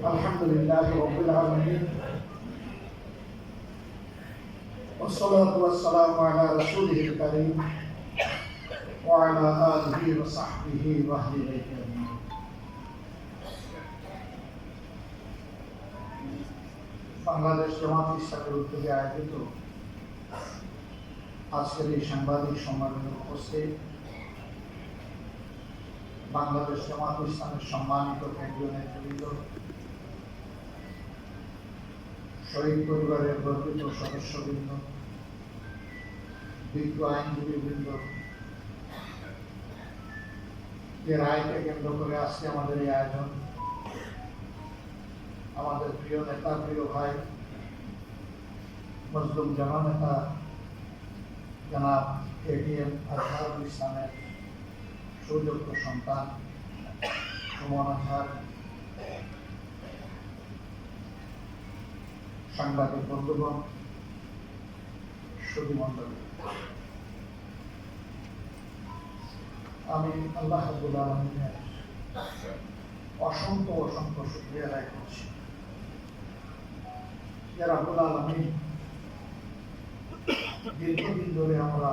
الحمد لله رب العالمين والصلاة والسلام على رسوله الكريم وعلى آله وصحبه وأهل بيته أجمعين। বাংলাদেশ জামাত ইসলামের উদ্যোগে আয়োজিত আজকের এই সাংবাদিক সম্মেলনে উপস্থিত বাংলাদেশ জামাত ইসলামের সম্মানিত কেন্দ্রীয় নেতৃবৃন্দ, শহীদ পরিবারের গর্বিত সদস্যবৃন্দ, বিজ্ঞ আইনজীবীবৃন্দ, যে রায়কে কেন্দ্র করে আজকে আমাদের এই আয়োজন, আমাদের প্রিয় নেতা, প্রিয় ভাই, মজলুম জননেতা জনাব এটিএম আজহারুল ইসলামের সুযোগ্য সন্তান সুমন আজহার, সাংবাদিক বন্ধুগণ, সুধীমণ্ডলী, আমি আল্লাহ রাব্বুল আলামিনের অসংখ্য অসংখ্য শুকরিয়া আদায় করছি যে রাব্বুল আলামিন দীর্ঘদিন ধরে আমরা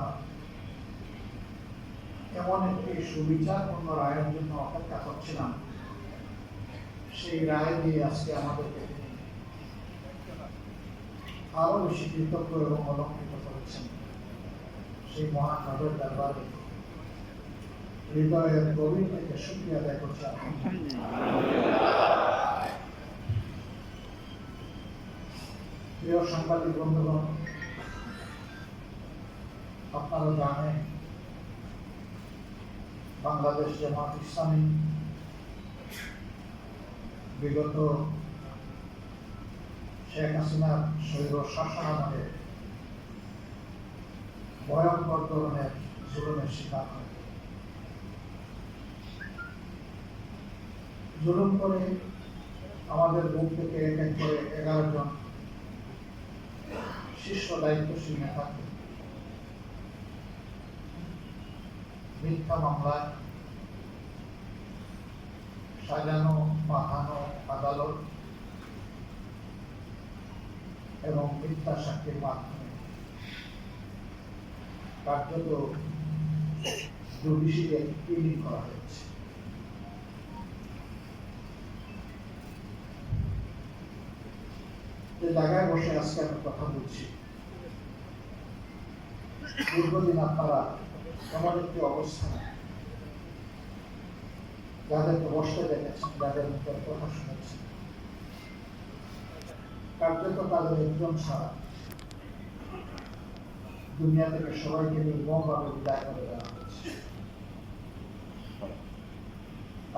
এমন একটি সুবিচারপূর্ণ রায়ের জন্য অপেক্ষা করছিলাম, সেই রায় দিয়ে আজকে আমাদেরকে আরো বেশি কৃতজ্ঞ এবং অলঙ্কৃত করেছেন। সেই মহান রবের দরবারে হৃদয়ের গভীর থেকে শুকরিয়া আদায় করছি। প্রিয় সাংবাদিক বন্ধুগণ, আপনারা জানেন বাংলাদেশ জামাত ইসলামী বিগত শেখ হাসিনার স্বৈর শাসনামলে ভয়ঙ্কর ধরনের জুলুমের শিকার হয়। জুলুম করে আমাদের বুক থেকে এক এক করে 11 জন শীর্ষ দায়িত্বশীল নেতাকে মিথ্যা মামলায় সাজানো মাথানো আদালত এবং মিথ্যা সাক্ষীর মাধ্যমে কার্যত জুডিশিয়াল কিলিং করা হয়েছে। যে জায়গায় বসে আজকে আমি কথা বলছি, দীর্ঘদিন আপনারা এমন একটি অবস্থানে যাদেরকে বসতে দেখেছেন, যাদের মুখের কথা শুনেছেন, কার্যত তাদের একজন ছাড়া দুনিয়া থেকে সবাইকে নির্মমভাবে বিদায় করে দেওয়া হয়েছে।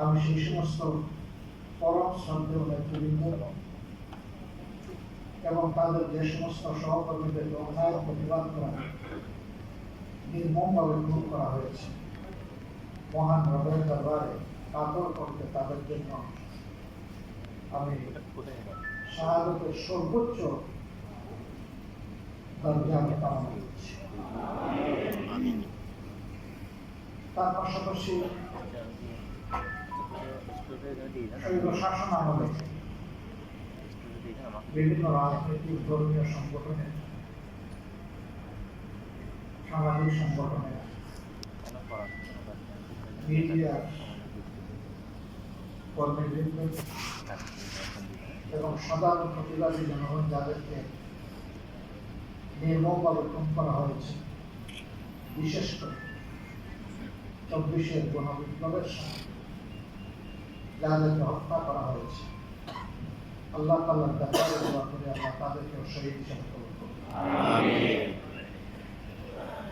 আমি সেই সমস্ত পরম শ্রদ্ধেয় নেতৃবৃন্দ এবং তাদের যে সমস্ত সহকর্মীদেরকে অন্যায় প্রতিবাদ করা নির্মমভাবে খুন করা হয়েছে, মহান রবের দরবারে কাতর করতে তাদের জন্য আমি শাহাদাতের সর্বোচ্চ দরজা আমি কামনা করছি। তার পাশাপাশি শাসন আমলে বিভিন্ন রাজনৈতিক ধর্মীয় সংগঠনের, সামাজিক সংগঠনের, মিডিয়ার কর্মীবৃন্দ এবং সাধারণ প্রতিবাদী জনগণ যাদেরকে নির্মমভাবে খুন করা হয়েছে, বিশেষ করে 24-এর গণবিপ্লবের সময় যাদেরকে হত্যা করা হয়েছে, আল্লাহ তাআলার দরবারে দোয়া করে আল্লাহ তাদেরকে শহীদ হিসেবে কবুল করুন।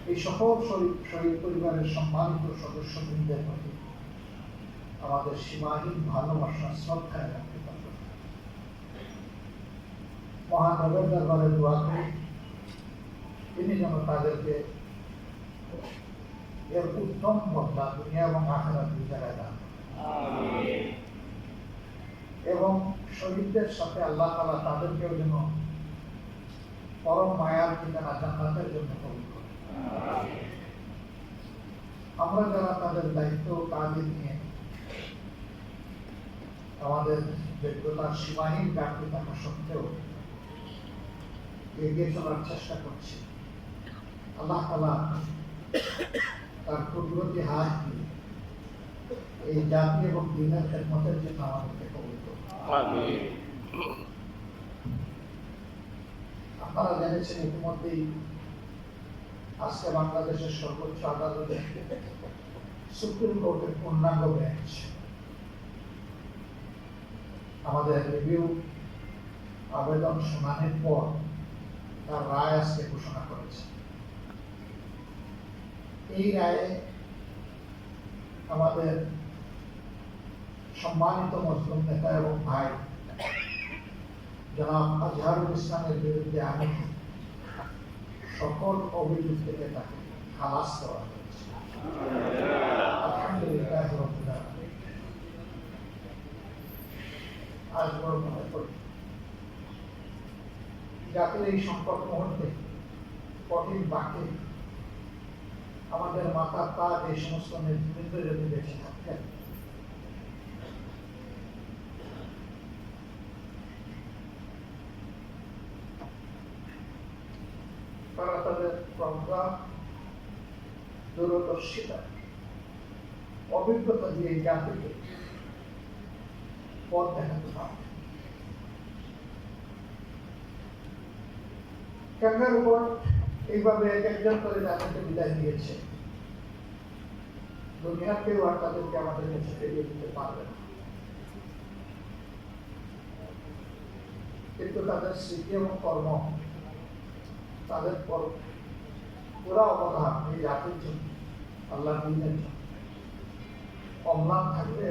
এই সকল শহীদ পরিবারের সম্মানিত সদস্যবৃন্দের প্রতি আমাদের সীমাহীন ভালোবাসা, শ্রদ্ধা এবং কৃতজ্ঞতা। মহান রবের দরবারে দোয়া করি তিনি যেন তাদেরকে এর উত্তম বদলা দুনিয়া এবং আখিরাত দুই জায়গায় দান এবং শহীদদের সাথে আল্লাহ তাআলা তাদেরকেও যেন পরম মায়ার ঠিকানা জান্নাতের জন্য কবুল করেন। আমরা যারা তাদের দায়িত্ব কাজে নিয়ে আমাদের যোগ্যতার সীমাহীন ঘাটতি থাকা সত্ত্বেও এগিয়ে চলার চেষ্টা করছি। আল্লাহ তাআলা তার কুদরতি হাত দিয়ে এই জাতি এবং দিনের খেদমতের জন্য আমাদেরকে কবুল করুন। আমিন। আপনারা জেনেছেন ইতিমধ্যেই আজকে বাংলাদেশের সর্বোচ্চ আদালতে সুপ্রিম কোর্টের পূর্ণাঙ্গ বেঞ্চ আমাদের রিভিউ আবেদন শুনানির পর তার রায় আজকে ঘোষণা করেছে। এই রায়ে আমাদের সম্মানিত মুসলিম নেতা এবং ভাই জনাব আজহারুল ইসলামের বিরুদ্ধে আমি সকল অভিযোগ থেকে তাকে খালাস করা হয়েছে। আলহামদুলিল্লাহ রাব্বিল আলামিন। আজ বড় মনে করি জাতির এই সংকট মুহূর্তে কঠিন বাক্যে আমাদের মাথার তাজ এই সমস্ত নেতৃবৃন্দ যদি বেঁচে থাকতেন, তারা তাদের প্রজ্ঞা, দূরদর্শিতা, অভিজ্ঞতা দিয়ে জাতিকে পথ দেখাতে পারবে। ক্যাঙ্গার উপর এইভাবে এক একজন করে তাদেরকে বিদায় দিয়েছে। দুনিয়ার কেউ আর তাদেরকে আমাদের কাছে ফিরিয়ে দিতে পারবে না, কিন্তু তাদের স্মৃতি এবং কর্ম, তাদের পুরা অবদান এই জাতির জন্য, আল্লাহর দ্বীনের জন্য অম্লান থাকবে।